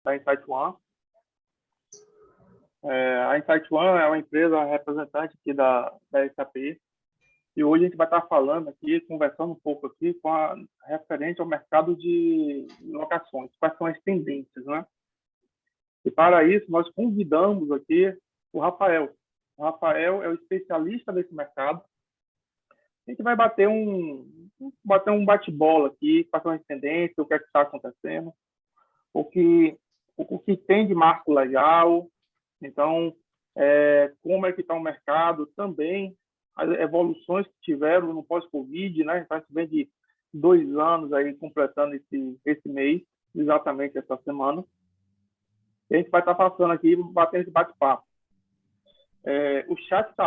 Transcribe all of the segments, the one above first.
da Insight One. A Insight One é uma empresa representante aqui da SAP, e hoje a gente vai estar falando aqui, conversando um pouco aqui referente ao mercado de locações, quais são as tendências, né? E para isso, nós convidamos aqui o Rafael. O Rafael é o especialista desse mercado. A gente vai bater um bate-bola aqui, quais são as tendências, o que é que está acontecendo, o que tem de marco legal, então, como é que está o mercado também, as evoluções que tiveram no pós-Covid, né? A gente vem de 2 anos aí completando esse mês, exatamente essa semana. E a gente vai estar passando aqui, batendo esse bate-papo. O chat está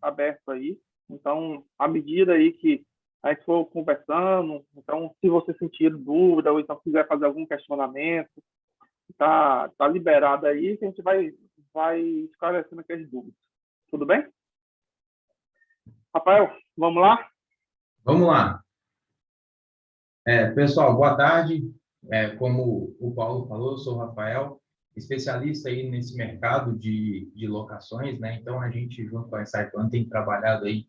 aberto aí, então, à medida aí que a gente for conversando, então, se você sentir dúvida ou então quiser fazer algum questionamento, tá liberado aí, que a gente vai esclarecendo aqui as dúvidas. Tudo bem? Rafael, vamos lá? Vamos lá. Pessoal, boa tarde. Como o Paulo falou, eu sou o Rafael, especialista aí nesse mercado de locações, né? Então, a gente, junto com a Insight One, tem trabalhado aí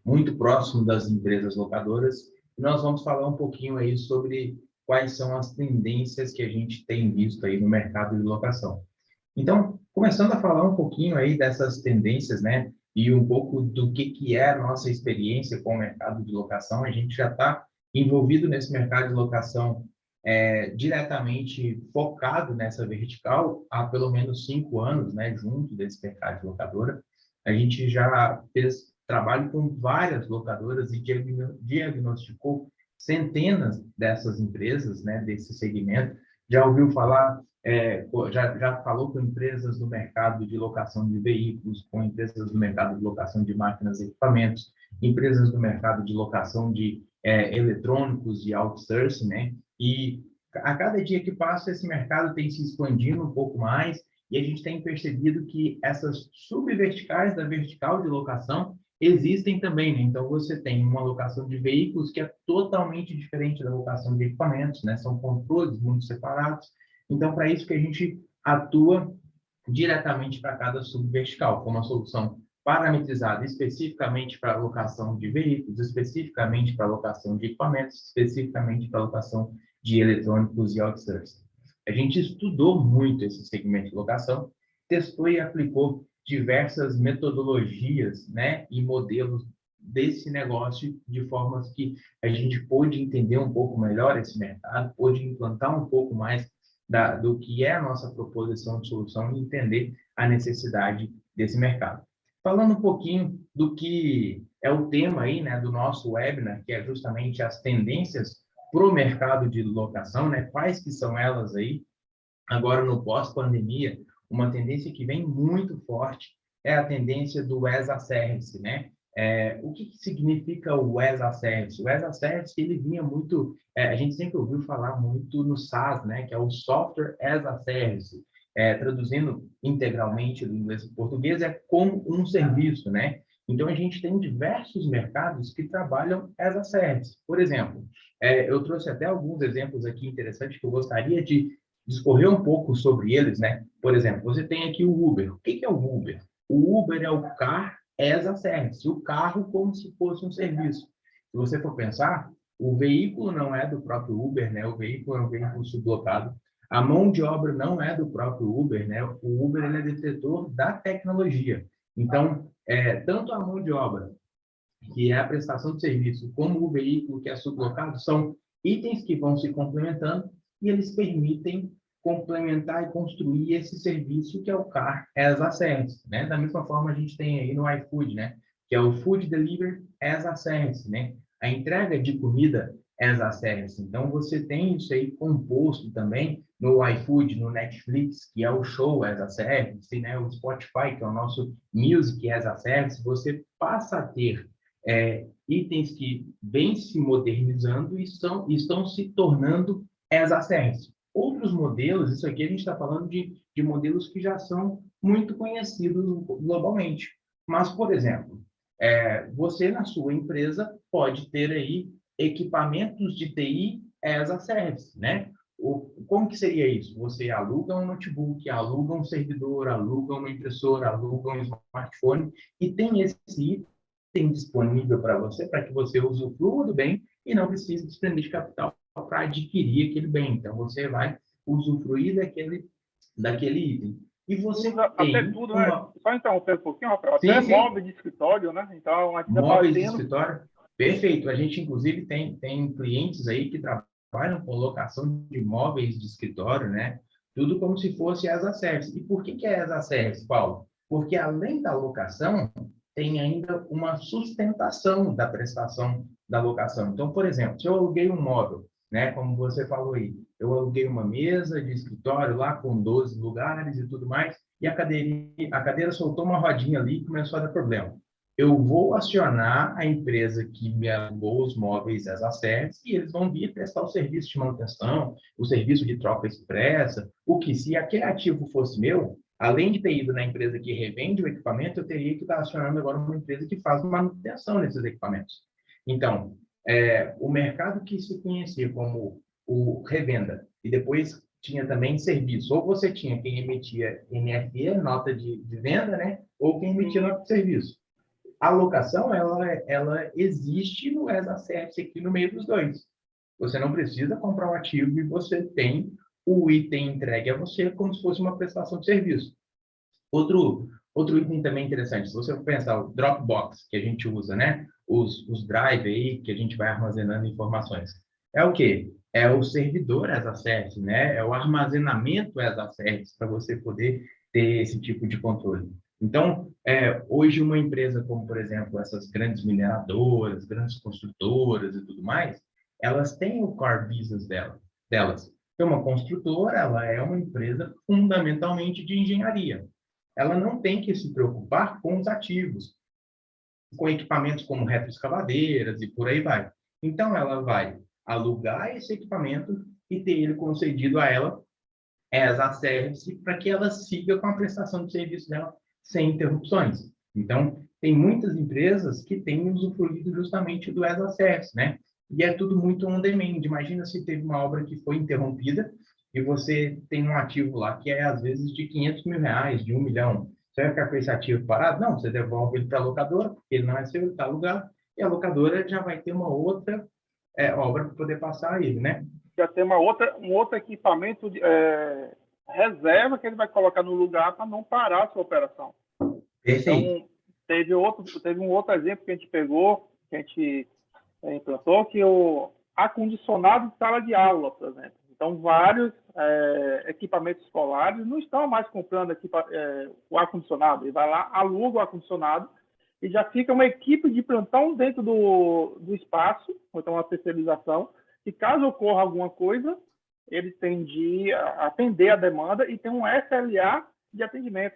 muito próximo das empresas locadoras. E nós vamos falar um pouquinho aí sobre quais são as tendências que a gente tem visto aí no mercado de locação. Então, começando a falar um pouquinho aí dessas tendências, né? E um pouco do que é a nossa experiência com o mercado de locação. A gente já está envolvido nesse mercado de locação diretamente focado nessa vertical há pelo menos 5 anos, né? Junto desse mercado de locadora. A gente já fez trabalho com várias locadoras e diagnosticou centenas dessas empresas, né? Desse segmento. Já ouviu falar já falou com empresas do mercado de locação de veículos, com empresas do mercado de locação de máquinas e equipamentos, empresas do mercado de locação de eletrônicos e outsourcing, né? E a cada dia que passa, esse mercado tem se expandindo um pouco mais e a gente tem percebido que essas subverticais da vertical de locação existem também, né? Então, você tem uma locação de veículos que é totalmente diferente da locação de equipamentos, né? São controles muito separados. Então, para isso que a gente atua diretamente para cada subvertical, com uma solução parametrizada especificamente para a locação de veículos, especificamente para a locação de equipamentos, especificamente para a locação de eletrônicos e outsourcing. A gente estudou muito esse segmento de locação, testou e aplicou diversas metodologias, né, e modelos desse negócio de formas que a gente pôde entender um pouco melhor esse mercado, pôde implantar um pouco mais do que é a nossa proposição de solução e entender a necessidade desse mercado. Falando um pouquinho do que é o tema aí, né, do nosso webinar, que é justamente as tendências para o mercado de locação, né, quais que são elas aí, agora no pós-pandemia, uma tendência que vem muito forte é a tendência do as a Service, né? O que significa o as a Service? O as a Service, ele vinha muito, a gente sempre ouviu falar muito no SaaS, né? Que é o Software as a Service. Traduzindo integralmente do inglês para o português, é como um serviço, né? Então, a gente tem diversos mercados que trabalham as a Service. Por exemplo, eu trouxe até alguns exemplos aqui interessantes que eu gostaria de discorrer um pouco sobre eles, né? Por exemplo, você tem aqui o Uber. O que é o Uber? O Uber é o Car as a Service, o carro como se fosse um serviço. Se você for pensar, o veículo não é do próprio Uber, né? O veículo é um veículo sublocado. A mão de obra não é do próprio Uber, né? O Uber ele é detetor da tecnologia. Então, tanto a mão de obra, que é a prestação de serviço, como o veículo que é sublocado, são itens que vão se complementando e eles permitem complementar e construir esse serviço que é o Car as a Service, né? Da mesma forma, a gente tem aí no iFood, né? Que é o Food Delivery as a Service, né? A entrega de comida as a Service. Então, você tem isso aí composto também no iFood, no Netflix, que é o Show as a Service, né? O Spotify, que é o nosso Music as a Service. Você passa a ter itens que vêm se modernizando e estão se tornando as a Service. Outros modelos, isso aqui a gente está falando de modelos que já são muito conhecidos globalmente. Mas, por exemplo, você na sua empresa pode ter aí equipamentos de TI as a Service, né? Como que seria isso? Você aluga um notebook, aluga um servidor, aluga uma impressora, aluga um smartphone e tem esse item disponível para você, para que você usufrua do bem e não precise desprender de capital para adquirir aquele bem. Então, você vai usufruir daquele item. E você Usa até tem tudo, né? uma... Só interromper um pouquinho, Rafael, Sim, até sim, móvel de escritório, né? Então, a gente já está móveis de tendo. escritório. Perfeito. A gente, inclusive, tem clientes aí que trabalham com locação de móveis de escritório, né? Tudo como se fosse as a service. E por que é as a service, Paulo? Porque além da locação, tem ainda uma sustentação da prestação da locação. Então, por exemplo, se eu aluguei um móvel, né, como você falou aí, eu aluguei uma mesa de escritório lá com 12 lugares e tudo mais, e a cadeira soltou uma rodinha ali e começou a dar problema. Eu vou acionar a empresa que me alugou os móveis as ACERs e eles vão vir prestar o serviço de manutenção, o serviço de troca expressa, o que se aquele ativo fosse meu, além de ter ido na empresa que revende o equipamento, eu teria que estar acionando agora uma empresa que faz manutenção nesses equipamentos. Então, o mercado que se conhecia como o revenda e depois tinha também serviço, ou você tinha quem emitia NFE, nota de venda, né? Ou quem emitia Sim, nota de serviço. A locação, ela existe no ESA-CERT aqui no meio dos dois. Você não precisa comprar um ativo e você tem o item entregue a você como se fosse uma prestação de serviço. Outro item também interessante, se você pensar o Dropbox que a gente usa, né? Os Drive aí, que a gente vai armazenando informações. É o quê? É o servidor as a service, né? É o armazenamento as a service para você poder ter esse tipo de controle. Então, hoje uma empresa como, por exemplo, essas grandes mineradoras, grandes construtoras e tudo mais, elas têm o core business delas. Então, uma construtora, ela é uma empresa fundamentalmente de engenharia. Ela não tem que se preocupar com os ativos, com equipamentos como retroescavadeiras e por aí vai. Então, ela vai alugar esse equipamento e ter ele concedido a ela as a service para que ela siga com a prestação de serviço dela sem interrupções. Então, tem muitas empresas que têm usufruído justamente do as a service, né? E é tudo muito on demand. Imagina se teve uma obra que foi interrompida e você tem um ativo lá que é, às vezes, de R$ 500 mil, de 1 milhão. Você vai ficar com esse ativo parado? Não, você devolve ele para a locadora, porque ele não é seu, ele está alugado, e a locadora já vai ter uma outra obra para poder passar a ele, né? já tem um outro equipamento de, reserva que ele vai colocar no lugar para não parar a sua operação. Perfeito. Então, teve um outro exemplo que a gente pegou, que a gente implantou, que o ar-condicionado de sala de aula, por exemplo. Então, vários equipamentos escolares não estão mais comprando o ar-condicionado. Ele vai lá, aluga o ar-condicionado e já fica uma equipe de plantão dentro do espaço, ou então uma terceirização, e caso ocorra alguma coisa, ele tem de atender a demanda e tem um SLA de atendimento.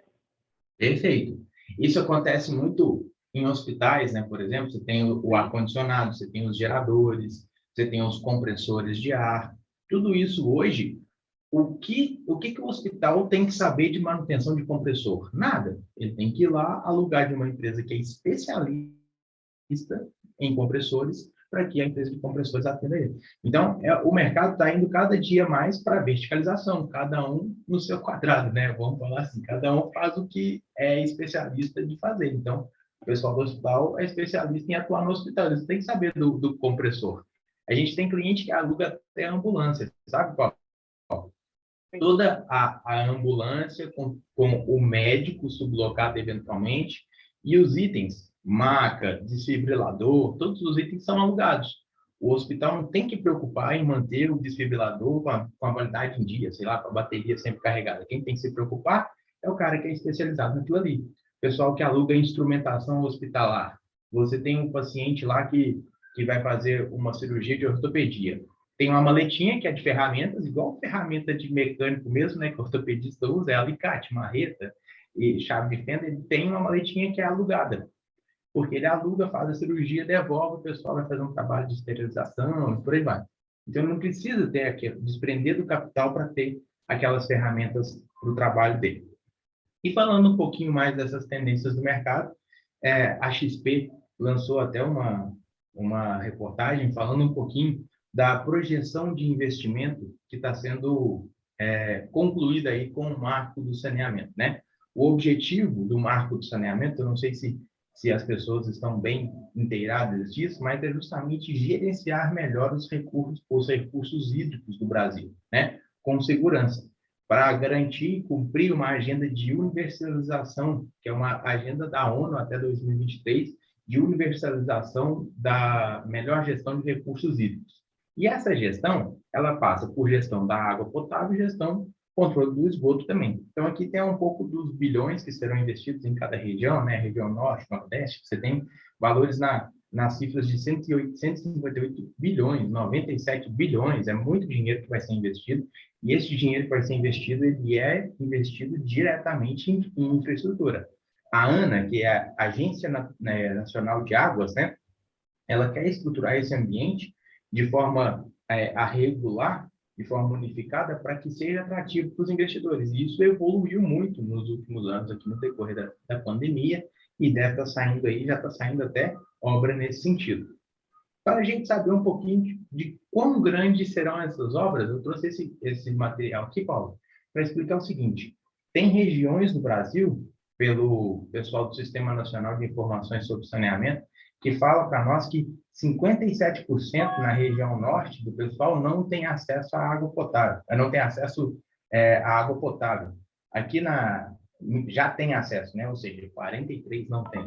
Perfeito. Isso acontece muito em hospitais, né? Por exemplo, você tem o ar-condicionado, você tem os geradores, você tem os compressores de ar. Tudo isso hoje, o que o hospital tem que saber de manutenção de compressor? Nada. Ele tem que ir lá alugar de uma empresa que é especialista em compressores para que a empresa de compressores atenda ele. Então, o mercado está indo cada dia mais para a verticalização, cada um no seu quadrado, né? Vamos falar assim, cada um faz o que é especialista de fazer. Então, o pessoal do hospital é especialista em atuar no hospital, eles têm que saber do compressor. A gente tem cliente que aluga até ambulância, sabe, Paulo? Toda a ambulância com o médico sublocado eventualmente e os itens, maca, desfibrilador, todos os itens são alugados. O hospital não tem que preocupar em manter o desfibrilador com a validade em dia, sei lá, com a bateria sempre carregada. Quem tem que se preocupar é o cara que é especializado naquilo ali. O pessoal que aluga instrumentação hospitalar. Você tem um paciente lá que vai fazer uma cirurgia de ortopedia. Tem uma maletinha que é de ferramentas, igual ferramenta de mecânico mesmo, né, que o ortopedista usa, é alicate, marreta e chave de fenda. Ele tem uma maletinha que é alugada, porque ele aluga, faz a cirurgia, devolve, o pessoal vai fazer um trabalho de esterilização e por aí vai. Então, ele não precisa ter aquilo, desprender do capital para ter aquelas ferramentas para o trabalho dele. E falando um pouquinho mais dessas tendências do mercado, a XP lançou até uma reportagem falando um pouquinho da projeção de investimento que está sendo concluída aí com o marco do saneamento, né? O objetivo do marco do saneamento, eu não sei se as pessoas estão bem inteiradas disso, mas é justamente gerenciar melhor os recursos hídricos do Brasil, né? Com segurança, para garantir e cumprir uma agenda de universalização, que é uma agenda da ONU até 2023, de universalização da melhor gestão de recursos hídricos. E essa gestão, ela passa por gestão da água potável e gestão, controle do esgoto também. Então, aqui tem um pouco dos bilhões que serão investidos em cada região, né? Região Norte, Nordeste, você tem valores nas cifras de 158 bilhões, 97 bilhões, é muito dinheiro que vai ser investido, e esse dinheiro que vai ser investido, ele é investido diretamente em infraestrutura. A ANA, que é a Agência Nacional de Águas, né? Ela quer estruturar esse ambiente de forma a regular, de forma unificada, para que seja atrativo para os investidores. E isso evoluiu muito nos últimos anos, aqui no decorrer da pandemia, e deve estar saindo aí, já está saindo até obra nesse sentido. Para a gente saber um pouquinho de quão grandes serão essas obras, eu trouxe esse material aqui, Paulo, para explicar o seguinte: tem regiões do Brasil, pelo pessoal do Sistema Nacional de Informações sobre Saneamento, que fala para nós que 57% na região norte do pessoal não tem acesso à água potável, não tem acesso à água potável. Aqui já tem acesso, né? Ou seja, 43% não tem.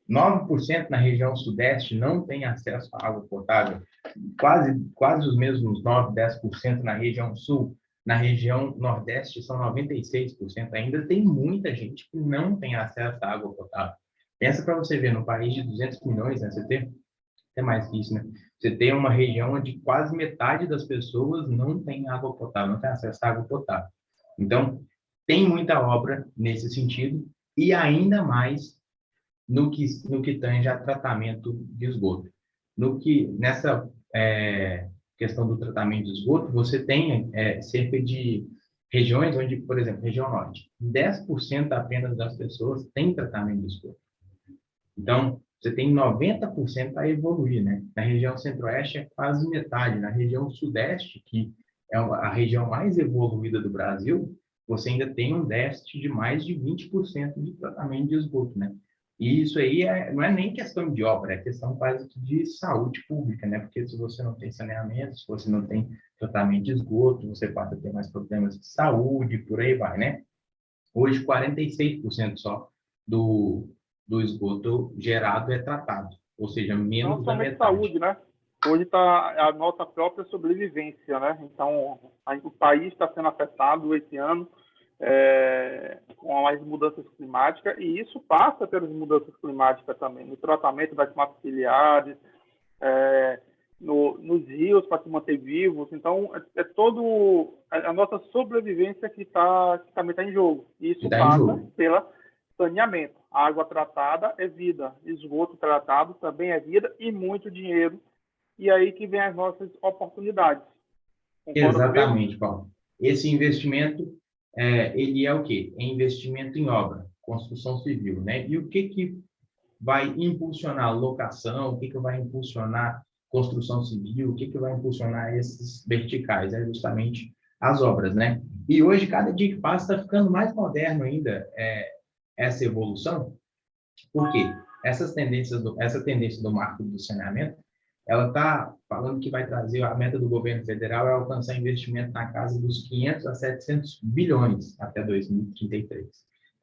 9% na região sudeste não tem acesso à água potável, quase os mesmos 9, 10% na região sul. Na região nordeste são 96%. Ainda tem muita gente que não tem acesso à água potável. Pensa para você ver, no país de 200 milhões, né, você tem até mais que isso, né? Você tem uma região onde quase metade das pessoas não tem água potável, não tem acesso à água potável. Então, tem muita obra nesse sentido, e ainda mais no que tange a tratamento de esgoto. Nessa questão do tratamento de esgoto, você tem cerca de regiões onde, por exemplo, região norte, 10% apenas das pessoas têm tratamento de esgoto. Então, você tem 90% a evoluir, né? Na região centro-oeste é quase metade. Na região sudeste, que é a região mais evoluída do Brasil, você ainda tem um déficit de mais de 20% de tratamento de esgoto, né? E isso aí não é nem questão de obra, é questão quase de saúde pública, né? Porque se você não tem saneamento, se você não tem tratamento de esgoto, você passa a ter mais problemas de saúde, por aí vai, né? Hoje, 46% só do esgoto gerado é tratado, ou seja, menos Não da somente metade. saúde, né? Hoje está a nossa própria sobrevivência, né? Então, o país está sendo afetado esse ano com as mudanças climáticas, e isso passa pelas mudanças climáticas também, no tratamento das matas ciliares, nos rios para se manter vivos. Então, todo a nossa sobrevivência que também está em jogo. E isso passa pelo saneamento. A água tratada é vida, esgoto tratado também é vida e muito dinheiro. E aí que vem as nossas oportunidades. Concorda Exatamente, comigo? Paulo. Esse investimento, ele é o quê? É investimento em obra, construção civil, né? E o que vai impulsionar locação, o que vai impulsionar construção civil, o que vai impulsionar esses verticais? É justamente as obras, né? E hoje, cada dia que passa, está ficando mais moderno ainda essa evolução. Por quê? Essa tendência do marco do saneamento, ela está falando que vai trazer, a meta do governo federal é alcançar investimento na casa dos 500 a 700 bilhões até 2033.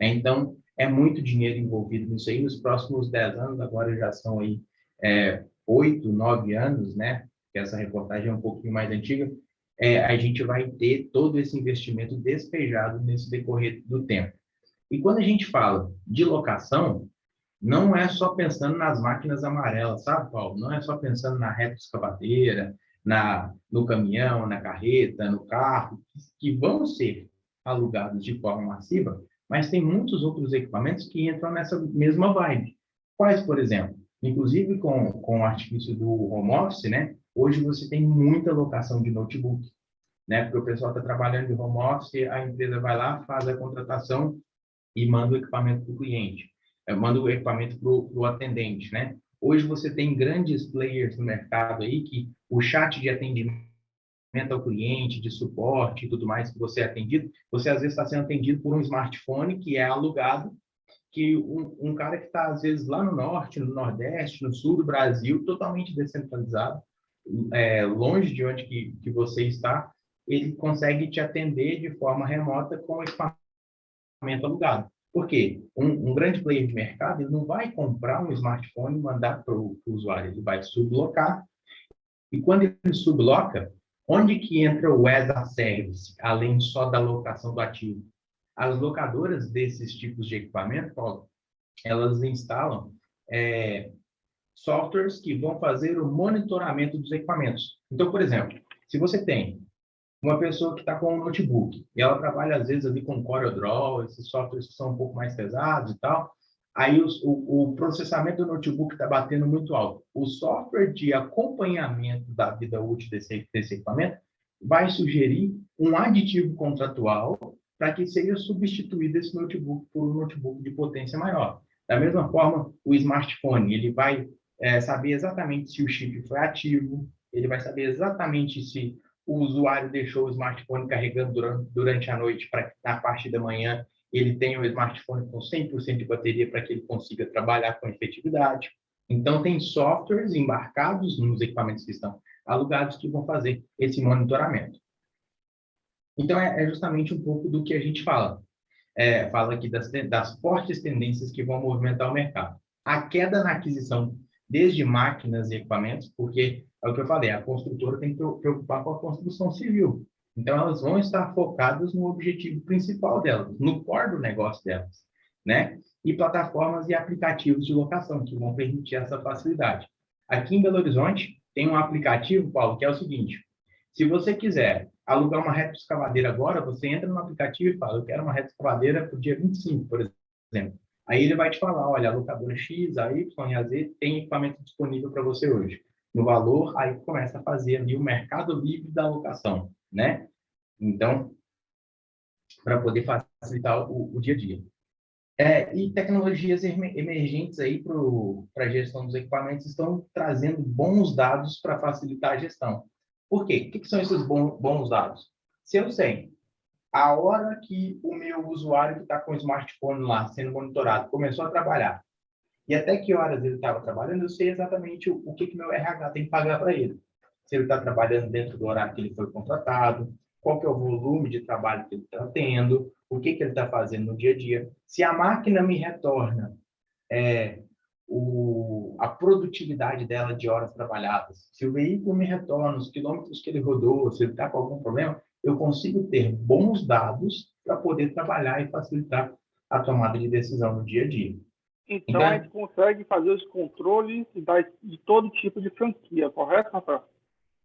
Então, é muito dinheiro envolvido nisso aí. Nos próximos 10 anos, agora já são aí 8, 9 anos, né? Que essa reportagem é um pouquinho mais antiga. A gente vai ter todo esse investimento despejado nesse decorrer do tempo. E quando a gente fala de locação, não é só pensando nas máquinas amarelas, sabe, Paulo? Não é só pensando na retroescavadeira, no caminhão, na carreta, no carro, que vão ser alugados de forma massiva, mas tem muitos outros equipamentos que entram nessa mesma vibe. Quais, por exemplo? Inclusive, com o artifício do home office, né? Hoje você tem muita locação de notebook, né? Porque o pessoal está trabalhando de home office, a empresa vai lá, faz a contratação e manda o equipamento para o cliente, manda o equipamento para o atendente, né? Hoje você tem grandes players no mercado aí que o chat de atendimento ao cliente, de suporte e tudo mais que você é atendido, você às vezes está sendo atendido por um smartphone que é alugado, que um cara que está, às vezes, lá no norte, no nordeste, no sul do Brasil, totalmente descentralizado, longe de onde que você está, ele consegue te atender de forma remota com equipamento alugado. Por quê? Um grande player de mercado, ele não vai comprar um smartphone e mandar para o usuário, ele vai sublocar, e quando ele subloca, onde que entra o as a service, além só da locação do ativo? As locadoras desses tipos de equipamento, Paulo, elas instalam softwares que vão fazer o monitoramento dos equipamentos. Então, por exemplo, se você tem uma pessoa que está com um notebook e ela trabalha, às vezes, ali com CorelDRAW, esses softwares que são um pouco mais pesados e tal, aí o processamento do notebook está batendo muito alto. O software de acompanhamento da vida útil desse equipamento vai sugerir um aditivo contratual para que seja substituído esse notebook por um notebook de potência maior. Da mesma forma, o smartphone, ele vai saber exatamente se o chip foi ativo, ele vai saber exatamente se o usuário deixou o smartphone carregando durante a noite para que na parte da manhã ele tenha o smartphone com 100% de bateria para que ele consiga trabalhar com efetividade. Então, tem softwares embarcados nos equipamentos que estão alugados que vão fazer esse monitoramento. Então, é justamente um pouco do que a gente fala. Fala aqui das fortes tendências que vão movimentar o mercado. A queda na aquisição, desde máquinas e equipamentos, porque é o que eu falei, a construtora tem que preocupar com a construção civil. Então, elas vão estar focadas no objetivo principal delas, no core do negócio delas, né? E plataformas e aplicativos de locação, que vão permitir essa facilidade. Aqui em Belo Horizonte, tem um aplicativo, Paulo, que é o seguinte: se você quiser alugar uma retroescavadeira agora, você entra no aplicativo e fala, eu quero uma retroescavadeira para o dia 25, por exemplo. Aí ele vai te falar, olha, a locadora X, a Y e a Z tem equipamento disponível para você hoje. No valor, aí começa a fazer ali o mercado livre da locação, né? Então, para poder facilitar o dia a dia. E tecnologias emergentes aí para a gestão dos equipamentos estão trazendo bons dados para facilitar a gestão. Por quê? O que são esses bons dados? Se eu sei a hora que o meu usuário que está com o smartphone lá sendo monitorado começou a trabalhar e até que horas ele estava trabalhando, eu sei exatamente o que meu RH tem que pagar para ele. Se ele está trabalhando dentro do horário que ele foi contratado, qual que é o volume de trabalho que ele está tendo, o que ele está fazendo no dia a dia. Se a máquina me retorna a produtividade dela de horas trabalhadas, se o veículo me retorna os quilômetros que ele rodou, se ele está com algum problema, eu consigo ter bons dados para poder trabalhar e facilitar a tomada de decisão no dia a dia. Então, a gente consegue fazer os controles de todo tipo de franquia, correto, Rafael?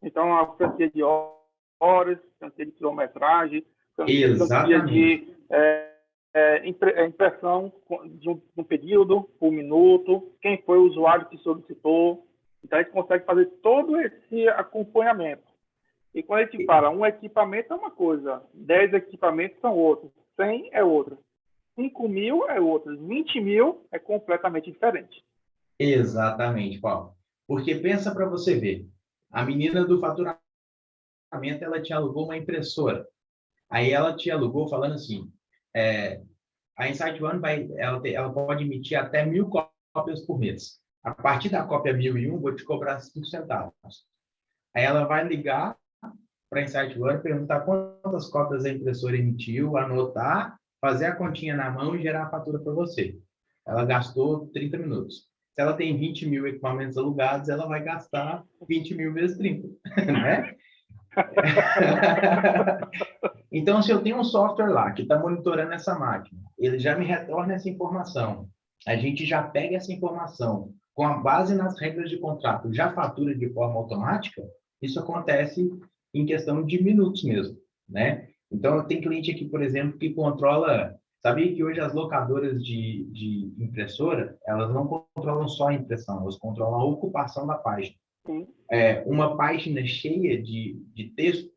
Então, a franquia de horas, franquia de quilometragem, franquia de impressão de um período, por minuto, quem foi o usuário que solicitou. Então, a gente consegue fazer todo esse acompanhamento. E quando a gente fala, um equipamento é uma coisa, 10 equipamentos são outros, 100 é outra. 5 mil é outro, 20 mil é completamente diferente. Exatamente, Paulo. Porque pensa para você ver, a menina do faturamento, ela te alugou uma impressora. Aí ela te alugou falando assim, a Insight One ela pode emitir até 1.000 cópias por mês. A partir da cópia 1001, vou te cobrar 5 centavos. Aí ela vai ligar para a Insight One, perguntar quantas cópias a impressora emitiu, anotar, fazer a continha na mão e gerar a fatura para você. Ela gastou 30 minutos. Se ela tem 20 mil equipamentos alugados, ela vai gastar 20 mil vezes 30, né? Então, se eu tenho um software lá que está monitorando essa máquina, ele já me retorna essa informação, a gente já pega essa informação, com a base nas regras de contrato, já fatura de forma automática, isso acontece em questão de minutos mesmo, né? Então, eu tenho cliente aqui, por exemplo, que controla... Sabia que hoje as locadoras de impressora, elas não controlam só a impressão, elas controlam a ocupação da página. Uma página cheia de texto,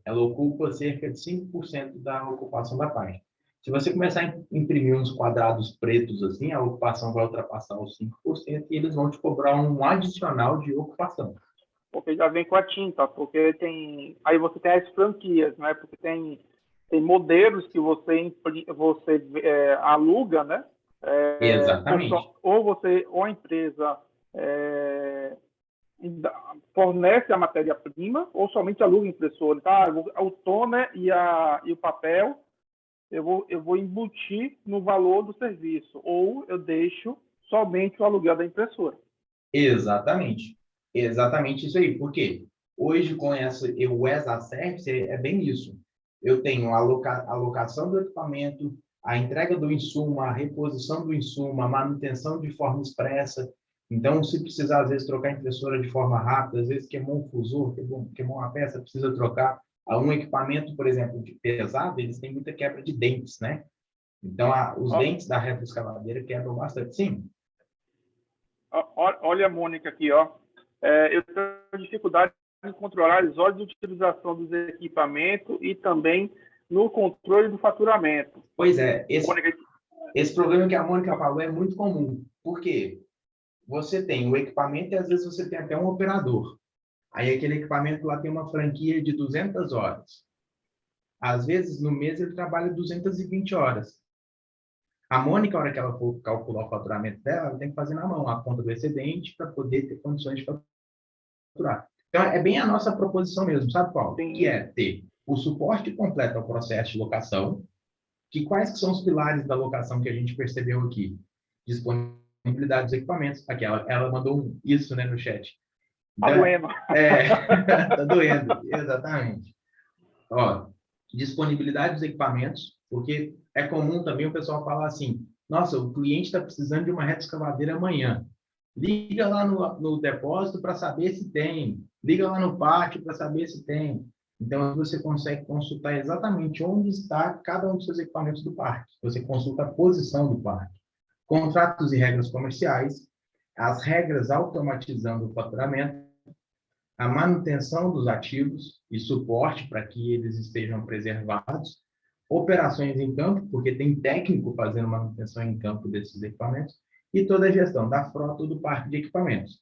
ela ocupa cerca de 5% da ocupação da página. Se você começar a imprimir uns quadrados pretos assim, a ocupação vai ultrapassar os 5% e eles vão te cobrar um adicional de ocupação. porque já vem com a tinta, porque tem, aí você tem as franquias, né? Porque tem modelos que você aluga, né? Exatamente. Ou a empresa é, fornece a matéria-prima, ou somente aluga impressora. Tá? O toner e o papel eu vou embutir no valor do serviço, ou eu deixo somente o aluguel da impressora. Exatamente. Exatamente isso aí. Por quê? Hoje, com o as a Service, é bem isso. Eu tenho a alocação do equipamento, a entrega do insumo, a reposição do insumo, a manutenção de forma expressa. Então, se precisar, às vezes, trocar a impressora de forma rápida, às vezes queimou um fusor, queimou uma peça, precisa trocar. Um equipamento, por exemplo, de pesado, eles têm muita quebra de dentes, né? Então, os dentes da retroescavadeira quebram bastante. Sim. Olha a Mônica aqui, ó. Eu tenho dificuldade em controlar as horas de utilização dos equipamentos e também no controle do faturamento. Pois é, Mônica, esse problema que a Mônica falou é muito comum. Por quê? Você tem o equipamento e às vezes você tem até um operador. Aí aquele equipamento lá tem uma franquia de 200 horas. Às vezes, no mês, ele trabalha 220 horas. A Mônica, na hora que ela for calcular o faturamento dela, ela tem que fazer na mão a conta do excedente para poder ter condições de faturar. Então, é bem a nossa proposição mesmo, sabe, Paulo? Sim. Que é ter o suporte completo ao processo de locação, que quais que são os pilares da locação que a gente percebeu aqui? Disponibilidade dos equipamentos. Aqui, ela mandou isso, né, no chat. Então, tá doendo. Tá doendo, exatamente. Ó, disponibilidade dos equipamentos, porque é comum também o pessoal falar assim, nossa, o cliente está precisando de uma retroescavadeira amanhã. Liga lá no depósito para saber se tem. Liga lá no pátio para saber se tem. Então, você consegue consultar exatamente onde está cada um dos seus equipamentos do parque. Você consulta a posição do parque. Contratos e regras comerciais, as regras automatizando o faturamento, a manutenção dos ativos e suporte para que eles estejam preservados, operações em campo, porque tem técnico fazendo manutenção em campo desses equipamentos, e toda a gestão da frota do parque de equipamentos.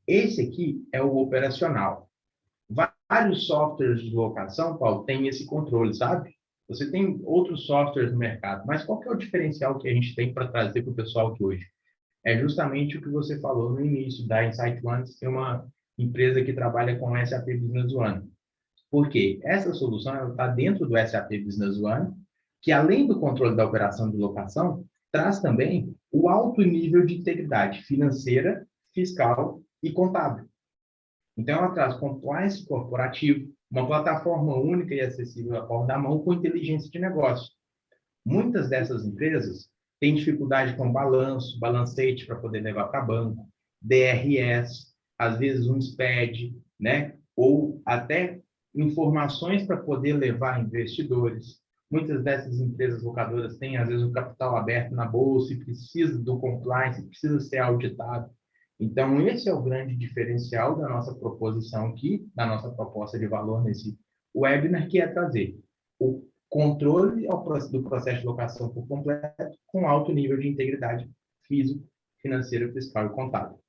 Esse aqui é o operacional. Vários softwares de locação, Paulo, têm esse controle, sabe? Você tem outros softwares no mercado, mas qual que é o diferencial que a gente tem para trazer para o pessoal aqui hoje? É justamente o que você falou no início da Insight One, que é uma empresa que trabalha com SAP Business One. Por quê? Essa solução está dentro do SAP Business One, que além do controle da operação de locação, traz também o alto nível de integridade financeira, fiscal e contábil. Então, ela traz compliance corporativo, uma plataforma única e acessível à palma da mão com inteligência de negócio. Muitas dessas empresas têm dificuldade com balanço, balancete para poder levar para banco, DRS, às vezes um SPED, né? Ou até informações para poder levar investidores. Muitas dessas empresas locadoras têm, às vezes, o capital aberto na bolsa e precisa do compliance, precisa ser auditado. Então, esse é o grande diferencial da nossa proposição aqui, da nossa proposta de valor nesse webinar, que é trazer o controle do processo de locação por completo com alto nível de integridade físico, financeiro, fiscal e contábil.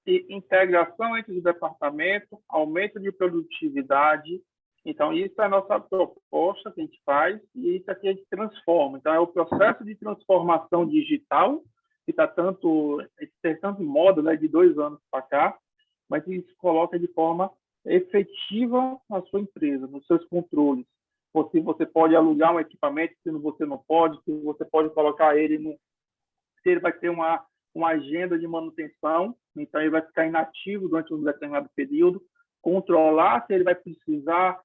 E integração entre os departamentos, aumento de produtividade. Então, isso é a nossa proposta que a gente faz e isso aqui a gente transforma. Então, é o processo de transformação digital que está tanto em moda, né, de 2 anos para cá, mas isso coloca de forma efetiva na sua empresa, nos seus controles. Você pode alugar um equipamento, se você não pode, se você pode colocar ele se ele vai ter uma agenda de manutenção, então ele vai ficar inativo durante um determinado período, controlar se ele vai precisar,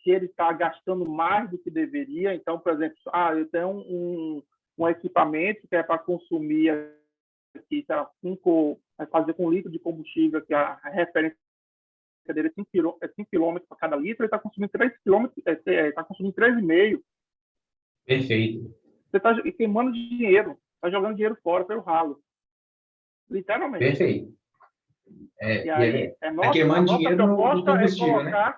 se ele está gastando mais do que deveria. Então, por exemplo, eu tenho um equipamento que é para consumir aqui, vai fazer com 1 litro de combustível, que a referência dele é 5 km para cada litro, ele está consumindo 3 km, está consumindo 3,5. Perfeito. Você está queimando dinheiro, está jogando dinheiro fora pelo ralo. Literalmente. Perfeito. E aí, está queimando dinheiro no combustível, né?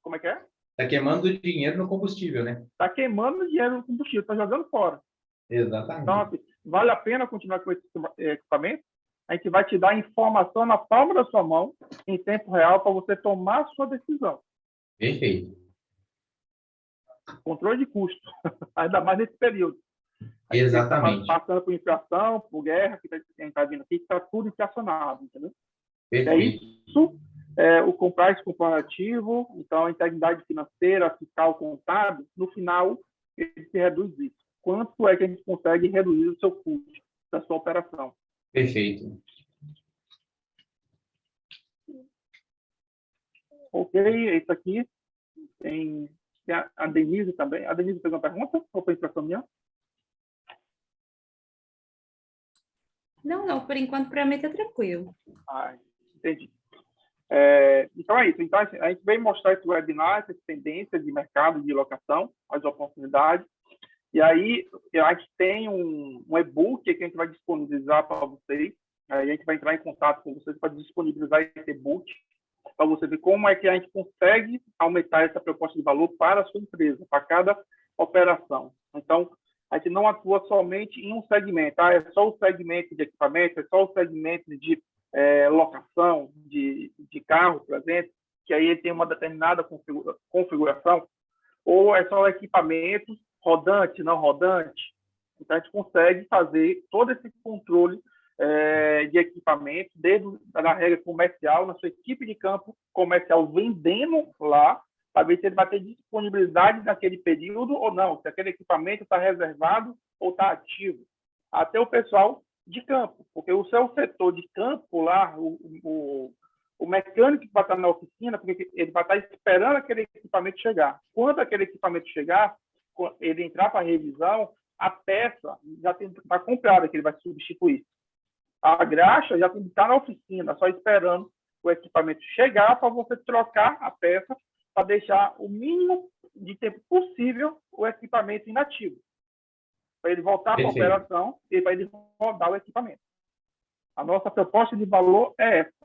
Como é que é? Está queimando dinheiro no combustível, né? Está queimando dinheiro no combustível, está jogando fora. Exatamente. Então, assim, vale a pena continuar com esse equipamento? a gente vai te dar a informação na palma da sua mão, em tempo real, para você tomar a sua decisão. Perfeito. Controle de custo, ainda mais nesse período. A gente Exatamente. está passando por inflação, por guerra, que a gente está vindo aqui, que está tudo inflacionado, entendeu? Perfeito. Isso, o compliance comparativo, então a integridade financeira, fiscal, contábil, no final, ele se reduz isso. Quanto é que a gente consegue reduzir o seu custo da sua operação? Perfeito. Ok, é isso aqui. Tem a Denise também. A Denise fez uma pergunta? Ou foi impressão minha? Não, por enquanto para mim tá tranquilo. Entendi. Então é isso. Então a gente veio mostrar esse webinar, essas tendências de mercado de locação, as oportunidades. E aí a gente tem um e-book que a gente vai disponibilizar para vocês. Aí a gente vai entrar em contato com vocês para disponibilizar esse e-book para você ver como é que a gente consegue aumentar essa proposta de valor para a sua empresa, para cada operação. Então, a gente não atua somente em um segmento. É só o segmento de equipamento, é só o segmento de locação de carro, por exemplo, que aí ele tem uma determinada configuração, ou é só equipamento rodante, não rodante. Então, a gente consegue fazer todo esse controle de equipamento, desde a regra comercial, na sua equipe de campo comercial, vendendo lá, para ver se ele vai ter disponibilidade naquele período ou não, se aquele equipamento está reservado ou está ativo. Até o pessoal de campo, porque o seu setor de campo lá, o mecânico que vai estar na oficina, porque ele vai estar esperando aquele equipamento chegar. Quando aquele equipamento chegar, ele entrar para a revisão, a peça já tem que estar comprada, que ele vai substituir. A graxa já tem que estar na oficina, só esperando o equipamento chegar para você trocar a peça para deixar o mínimo de tempo possível o equipamento inativo. Para ele voltar para a operação e para ele rodar o equipamento. A nossa proposta de valor é essa.